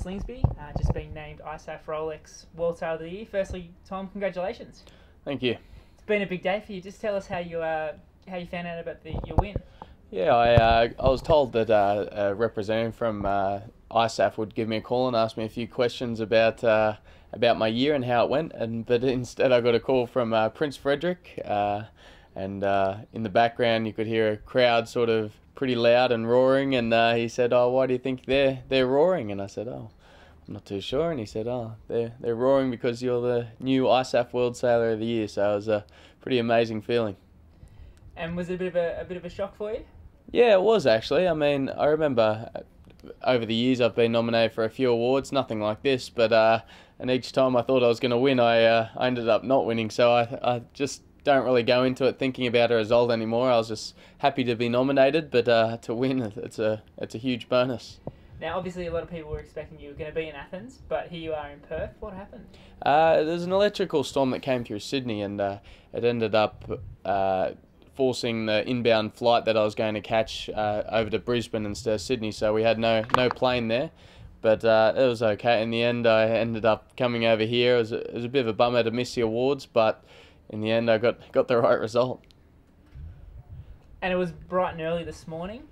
Slingsby, just being named ISAF Rolex World Sailor of the Year. Firstly, Tom, congratulations. Thank you. It's been a big day for you. Just tell us how you found out about your win. Yeah, I was told that a representative from ISAF would give me a call and ask me a few questions about my year and how it went, but instead I got a call from Prince Frederick, and in the background you could hear a crowd sort of pretty loud and roaring, and he said, "Oh, why do you think they're roaring?" And I said, "Oh, I'm not too sure." And he said, "Oh, they're roaring because you're the new ISAF World Sailor of the Year." So it was a pretty amazing feeling. And was it a bit of a shock for you? Yeah, it was actually. I mean, I remember over the years I've been nominated for a few awards, nothing like this, but and each time I thought I was going to win, I ended up not winning. So I just don't really go into it thinking about a result anymore. I was just happy to be nominated, but to win, it's a huge bonus. Now, obviously, a lot of people were expecting you were going to be in Athens, but here you are in Perth. What happened? There's an electrical storm that came through Sydney, and it ended up forcing the inbound flight that I was going to catch over to Brisbane instead of Sydney. So we had no plane there, but it was okay. In the end, I ended up coming over here. It was a bit of a bummer to miss the awards, but in the end, I got the right result. And it was bright and early this morning.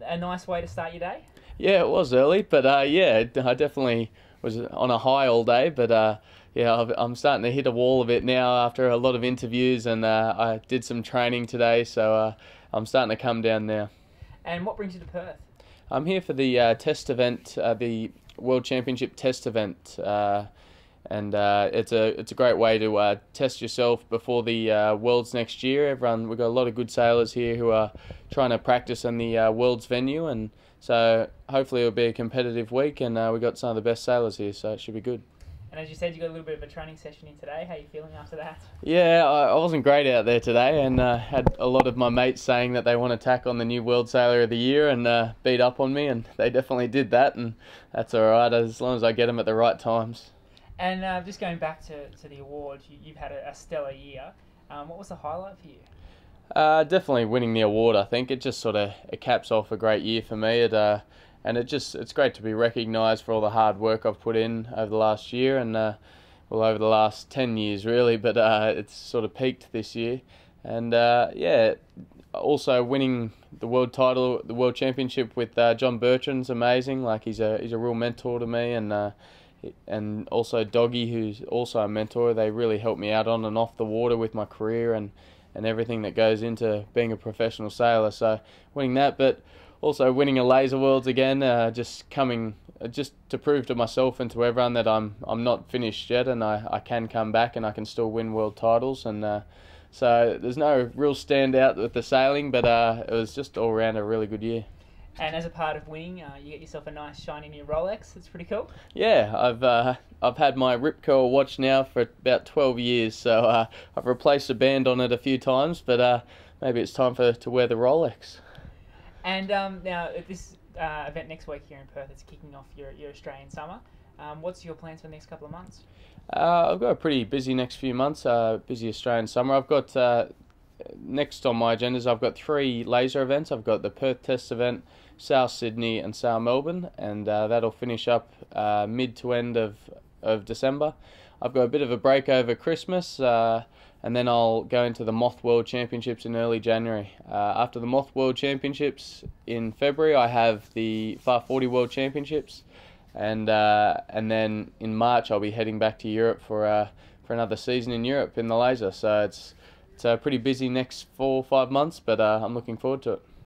A nice way to start your day? Yeah, it was early, but yeah, I definitely was on a high all day. But yeah, I'm starting to hit a wall a bit now after a lot of interviews, and I did some training today, so I'm starting to come down now. And what brings you to Perth? I'm here for the test event, the World Championship test event. And it's a great way to test yourself before the Worlds next year. We've got a lot of good sailors here who are trying to practice in the Worlds venue, and so hopefully it'll be a competitive week, and we've got some of the best sailors here, so it should be good. And as you said, you got a little bit of a training session in today. How are you feeling after that? Yeah, I wasn't great out there today, and had a lot of my mates saying that they want to tack on the new World Sailor of the Year and beat up on me, and they definitely did that, and that's all right as long as I get them at the right times. And just going back to the awards, you've had a stellar year. What was the highlight for you? Definitely winning the award. I think it just it caps off a great year for me. And it's great to be recognised for all the hard work I've put in over the last year, and over the last 10 years really. But it's sort of peaked this year, and yeah, also winning the world title, the world championship with John Bertrand's amazing. Like he's a real mentor to me, and also Doggy, who's also a mentor. They really helped me out on and off the water with my career and everything that goes into being a professional sailor. So winning that, but also winning a Laser Worlds again, just to prove to myself and to everyone that I'm not finished yet, and I can come back and I can still win world titles. And so there's no real standout with the sailing, but it was just all around a really good year. And as a part of winning, you get yourself a nice shiny new Rolex. That's pretty cool. Yeah, I've had my Rip Curl watch now for about 12 years, so I've replaced the band on it a few times, but maybe it's time to wear the Rolex. And now at this event next week here in Perth, it's kicking off your Australian summer. What's your plans for the next couple of months? I've got a pretty busy next few months, busy Australian summer. I've got next on my agendas, I've got 3 laser events. I've got the Perth Test event, South Sydney and South Melbourne, and that'll finish up mid to end of December. I've got a bit of a break over Christmas, and then I'll go into the Moth World Championships in early January. After the Moth World Championships in February, I have the Far 40 World Championships, and then in March I'll be heading back to Europe for another season in Europe in the laser. So it's a pretty busy next 4 or 5 months, but I'm looking forward to it.